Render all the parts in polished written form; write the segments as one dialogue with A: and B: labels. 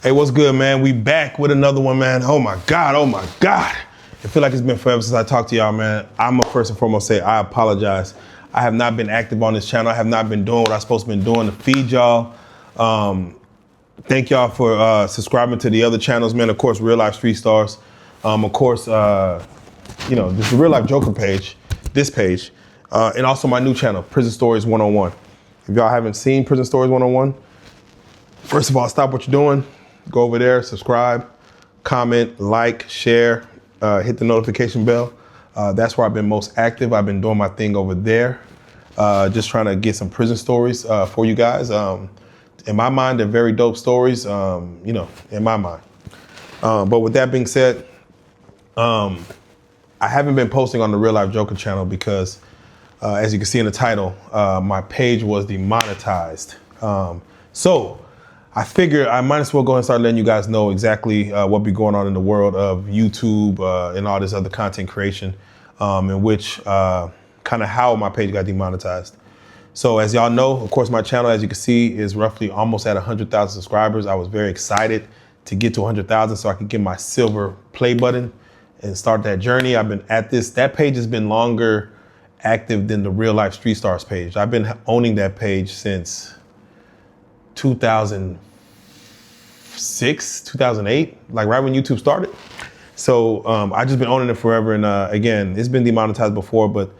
A: Hey, what's good, man? We back with another one, man. Oh my God, oh my God. I feel like it's been forever since I talked to y'all, man. I'm gonna first and foremost say I apologize. I have not been active on this channel. I have not been doing what I'm supposed to be doing to feed y'all. Thank y'all for subscribing to the other channels, man. Of course, RealLyfe Street Stars. Of course, you know, this is the RealLyfe Joker page, this page, and also my new channel, Prison Stories 101. If y'all haven't seen Prison Stories 101, first of all, stop what you're doing. Go over there, subscribe, comment, like, share, hit the notification bell. That's where I've been most active. I've been doing my thing over there, just trying to get some prison stories for you guys. In my mind, they're very dope stories, you know, in my mind. But with that being said, I haven't been posting on the RealLyfe Joker channel because, as you can see in the title, my page was demonetized. So I figured I might as well go ahead and start letting you guys know exactly what be going on in the world of YouTube and all this other content creation, in which kind of how my page got demonetized. So as y'all know, of course, my channel, as you can see, is roughly almost at 100,000 subscribers. I was very excited to get to 100,000 so I could get my silver play button and start that journey. I've been at this. That page has been longer active than the RealLyfe Street Stars page. I've been owning that page since 2006, 2008, like right when YouTube started. So I just been owning it forever. And again, it's been demonetized before, but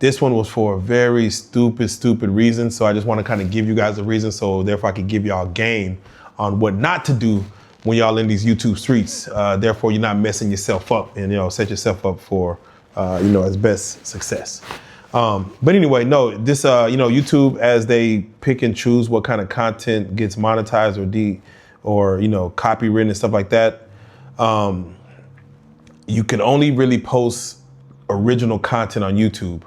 A: this one was for a very stupid reason. So I just want to kind of give you guys a reason. So therefore I can give y'all game on what not to do when y'all in these YouTube streets. Therefore you're not messing yourself up and, you know, set yourself up for, you know, as best success. But anyway, no, this, you know, YouTube, as they pick and choose what kind of content gets monetized or you know, copywritten and stuff like that. You can only really post original content on YouTube.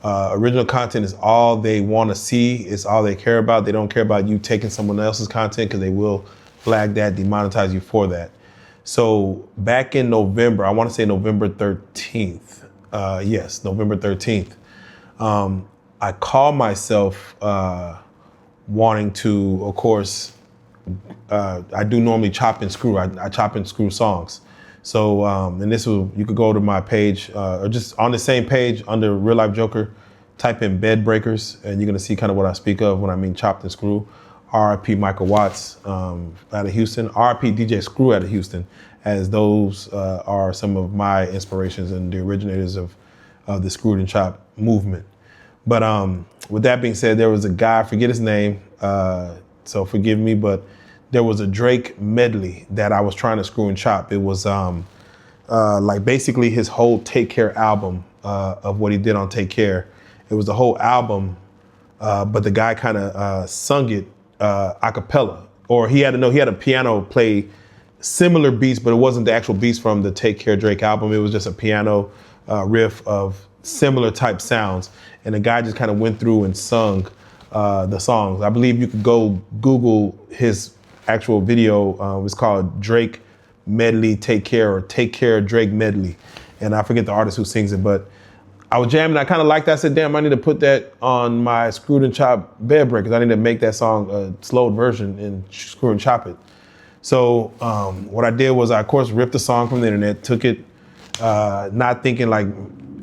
A: Original content is all they want to see. It's all they care about. They don't care about you taking someone else's content because they will flag that, demonetize you for that. So back in November, I want to say November 13th. Yes, November 13th. I call myself wanting to, of course, I do normally chop and screw. I chop and screw songs. So, and this will, you could go to my page or just on the same page under RealLyfe Joker, type in Bed Breakers, and you're gonna see kind of what I speak of when I mean chopped and screw. RIP Michael Watts out of Houston, RIP DJ Screw out of Houston, as those are some of my inspirations and the originators of the Screwed and Chopped movement. But with that being said, there was a guy, I forget his name, so forgive me, but there was a Drake medley that I was trying to screw and chop. It was like basically his whole Take Care album of what he did on Take Care. It was the whole album, but the guy kind of sung it a cappella, or he had a piano play similar beats, but it wasn't the actual beats from the Take Care Drake album. It was just a piano riff of similar type sounds. And the guy just kind of went through and sung the songs. I believe you could go Google his actual video. It's called Drake Medley Take Care, or Take Care Drake Medley. And I forget the artist who sings it, but I was jamming. I kind of liked that. I said, damn, I need to put that on my Screwed and Chop Bed Breakers. I need to make that song a slowed version and screw and chop it. So what I did was I, of course, ripped the song from the internet, took it, not thinking like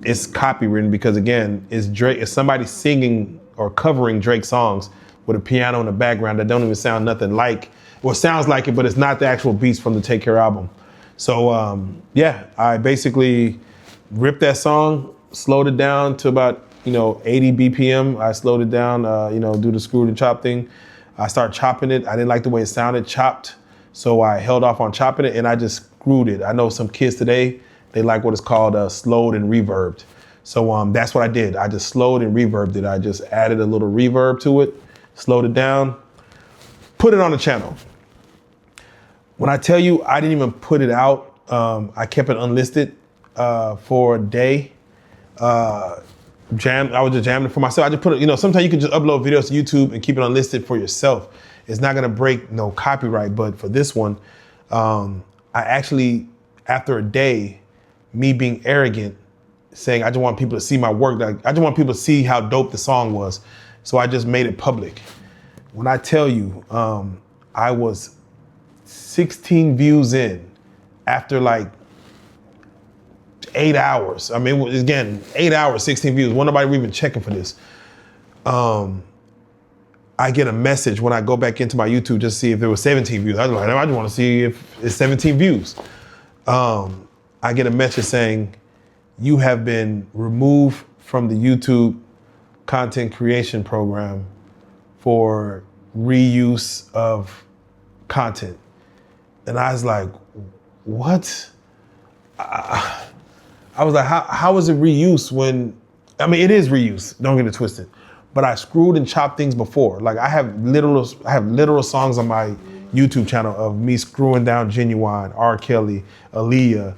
A: it's copywritten, because again, it's Drake, it's somebody singing or covering Drake songs with a piano in the background that don't even sound nothing like, well, it sounds like it, but it's not the actual beats from the Take Care album. So yeah, I basically ripped that song, slowed it down to about, you know, 80 BPM. I slowed it down, you know, do the screwed and chop thing. I started chopping it. I didn't like the way it sounded chopped, so I held off on chopping it and I just screwed it. I know some kids today, they like what is called slowed and reverbed. So that's what I did. I just slowed and reverbed it. I just added a little reverb to it, slowed it down, put it on the channel. When I tell you I didn't even put it out, I kept it unlisted for a day. I was just jamming it for myself. I just put it, you know, sometimes you can just upload videos to YouTube and keep it unlisted for yourself. It's not gonna break no copyright, but for this one, I actually, after a day, me being arrogant, saying I just want people to see my work, like, I just want people to see how dope the song was. So I just made it public. When I tell you, I was 16 views in after like 8 hours. I mean, again, 8 hours, 16 views. Wasn't nobody even checking for this. I get a message when I go back into my YouTube just to see if there was 17 views. I was like, I just want to see if it's 17 views. I get a message saying, you have been removed from the YouTube content creation program for reuse of content. And I was like, what? I was like, how is it reuse when, I mean, it is reuse, don't get it twisted. But I screwed and chopped things before. Like I have literal songs on my YouTube channel of me screwing down Genuine, R. Kelly, Aaliyah.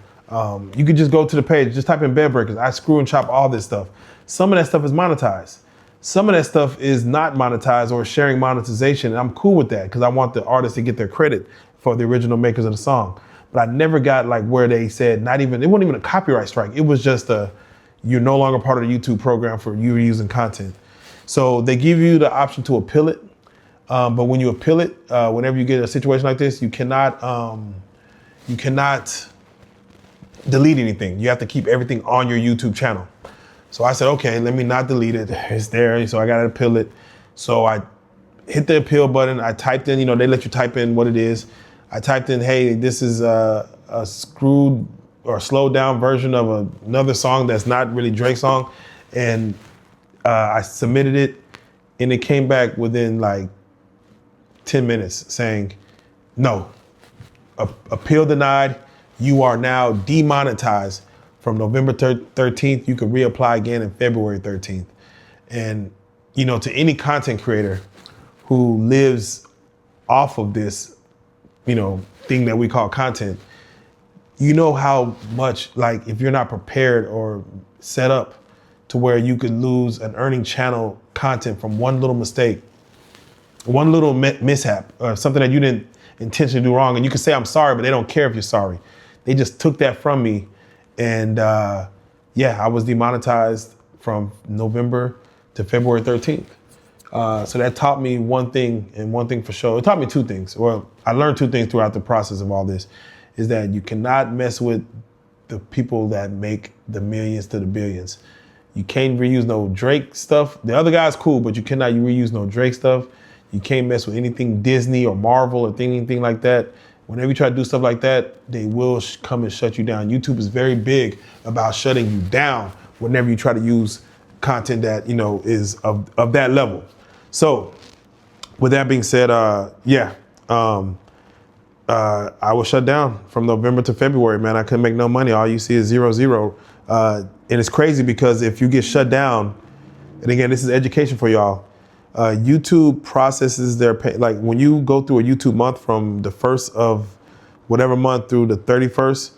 A: You could just go to the page, just type in Bed Breakers. I screw and chop all this stuff. Some of that stuff is monetized. Some of that stuff is not monetized or sharing monetization. And I'm cool with that because I want the artist to get their credit for the original makers of the song. But I never got like where they said it wasn't even a copyright strike. It was just you're no longer part of the YouTube program for you using content. So they give you the option to appeal it. But when you appeal it, whenever you get a situation like this, you cannot delete anything. You have to keep everything on your YouTube channel. So I said, okay, let me not delete it. It's there, so I gotta appeal it. So I hit the appeal button. I typed in, they let you type in what it is. I typed in, hey, this is a screwed or slowed down version of another song that's not really Drake's song. And I submitted it and it came back within like 10 minutes saying, no, appeal denied. You are now demonetized from November 13th. You can reapply again in February 13th. And, to any content creator who lives off of this, thing that we call content, how much, like, if you're not prepared or set up to where you could lose an earning channel content from one little mistake, one little mishap, or something that you didn't intentionally do wrong. And you can say, I'm sorry, but they don't care if you're sorry. They just took that from me. And I was demonetized from November to February 13th. So that taught me one thing, and one thing for sure. It taught me two things. Well, I learned two things throughout the process of all this, is that you cannot mess with the people that make the millions to the billions. You can't reuse no Drake stuff. The other guy's cool, but you cannot reuse no Drake stuff. You can't mess with anything Disney or Marvel or anything like that. Whenever you try to do stuff like that, they will come and shut you down. YouTube is very big about shutting you down whenever you try to use content that, is of that level. So with that being said, I was shut down from November to February, man. I couldn't make no money. All you see is 0-0. And it's crazy because if you get shut down, and again, this is education for y'all, YouTube processes their pay. Like when you go through a YouTube month from the 1st of whatever month through the 31st,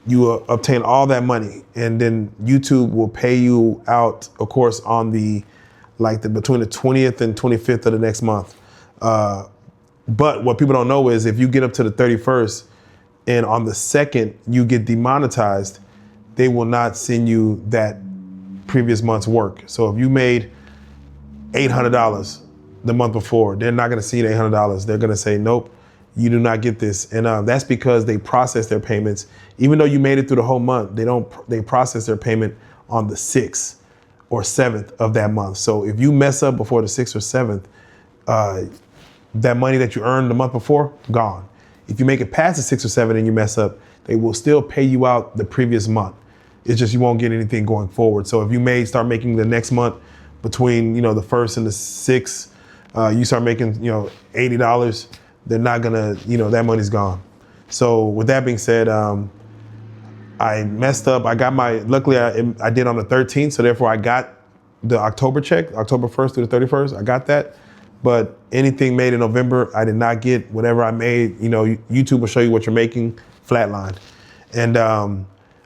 A: you obtain all that money. And then YouTube will pay you out, of course, on between the 20th and 25th of the next month. But what people don't know is if you get up to the 31st and on the 2nd you get demonetized, they will not send you that previous month's work. So if you made $800 the month before, they're not gonna see the $800. They're gonna say, nope, you do not get this. And that's because they process their payments. Even though you made it through the whole month, they process their payment on the 6th or 7th of that month. So if you mess up before the 6th or 7th, that money that you earned the month before, gone. If you make it past the 6th or 7th and you mess up, they will still pay you out the previous month. It's just you won't get anything going forward. So if you start making the next month between the 1st and the 6th, you start making $80, they're not gonna, that money's gone. So with that being said, I messed up. Luckily I did on the 13th, so therefore I got the October check, October 1st through the 31st, I got that. But anything made in November, I did not get. Whatever I made, YouTube will show you what you're making, flatlined. And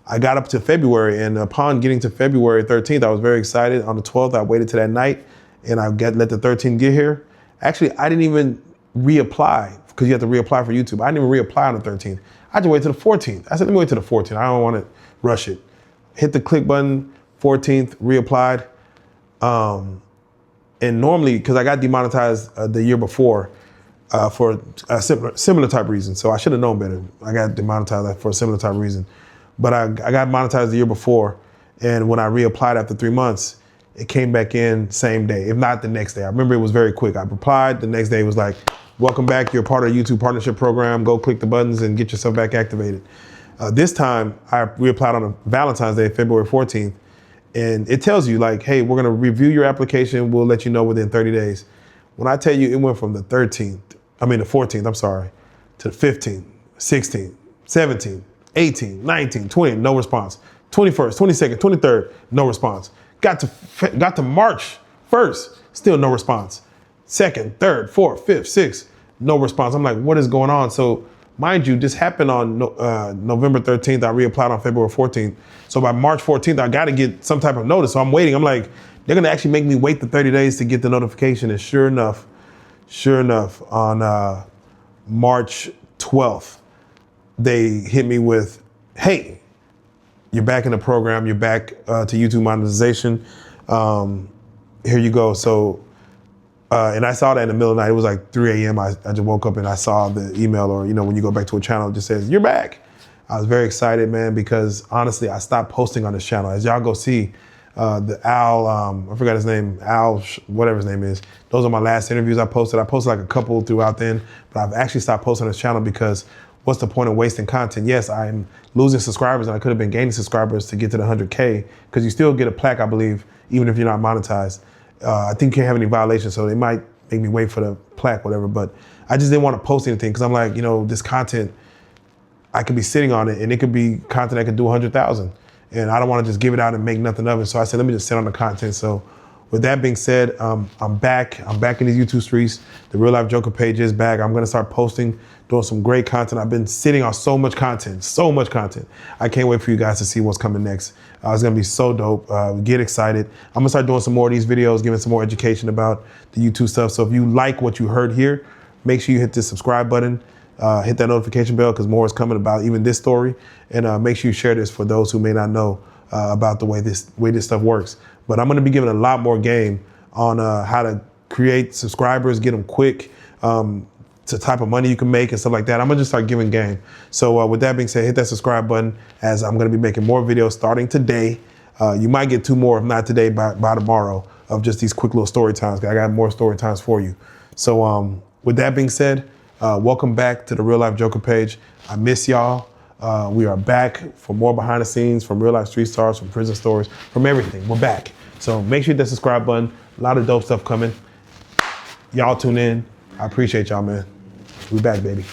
A: I got up to February, and upon getting to February 13th, I was very excited. On the 12th, I waited to that night, and let the 13th get here. Actually, I didn't even reapply, because you have to reapply for YouTube. I didn't even reapply on the 13th. I just waited to the 14th. I said, let me wait to the 14th. I don't want to rush it. Hit the click button, 14th, reapplied. And normally, because I got demonetized the year before, for a similar type reason. So I should have known better. I got demonetized for a similar type reason. But I got monetized the year before, and when I reapplied after 3 months, it came back in same day, if not the next day. I remember it was very quick. I replied, the next day it was like, welcome back, you're part of the YouTube partnership program, go click the buttons and get yourself back activated. This time, I reapplied on a Valentine's Day, February 14th, and it tells you like, hey, we're gonna review your application, we'll let you know within 30 days. When I tell you it went from the 14th, I'm sorry, to the 15th, 16th, 17th, 18th, 19th, 20th, no response. 21st, 22nd, 23rd, no response. Got to March 1st, still no response. 2nd, 3rd, 4th, 5th, 6th, no response. I'm like, what is going on? So mind you, this happened on November 13th. I reapplied on February 14th. So by March 14th, I got to get some type of notice. So I'm waiting. I'm like, they're going to actually make me wait the 30 days to get the notification. And sure enough, on March 12th, they hit me with, hey, you're back in the program. You're back to YouTube monetization. Here you go. So, and I saw that in the middle of the night. It was like 3 a.m. I just woke up and I saw the email, or, you know, when you go back to a channel, it just says, you're back. I was very excited, man, because honestly, I stopped posting on this channel. As y'all go see, the Al, I forgot his name, whatever his name is. Those are my last interviews I posted. I posted like a couple throughout then, but I've actually stopped posting on this channel because what's the point of wasting content? Yes, I'm losing subscribers and I could have been gaining subscribers to get to the 100K, because you still get a plaque, I believe, even if you're not monetized. I think you can't have any violations, so they might make me wait for the plaque, whatever, but I just didn't want to post anything because I'm like, you know, this content, I could be sitting on it and it could be content that could do 100,000. And I don't want to just give it out and make nothing of it. So I said, let me just sit on the content. So with that being said, I'm back in these YouTube streets. The Real Life Joker page is back. I'm going to start posting, doing some great content. I've been sitting on so much content. I can't wait for you guys to see what's coming next. It's going to be so dope. Get excited. I'm going to start doing some more of these videos, giving some more education about the YouTube stuff. So if you like what you heard here, make sure you hit the subscribe button. Hit that notification bell, because more is coming about even this story. And make sure you share this for those who may not know about the way this stuff works. But I'm going to be giving a lot more game on how to create subscribers, get them quick, to type of money you can make and stuff like that. I'm going to just start giving game. So with that being said, hit that subscribe button, as I'm going to be making more videos starting today. You might get 2 more, if not today, by tomorrow, of just these quick little story times. I got more story times for you. So with that being said, welcome back to the Real Life Joker page. I miss y'all. We are back for more behind the scenes, from real life street stars, from prison stories, from everything. We're back. So make sure you hit that subscribe button. A lot of dope stuff coming. Y'all tune in. I appreciate y'all, man. We back, baby.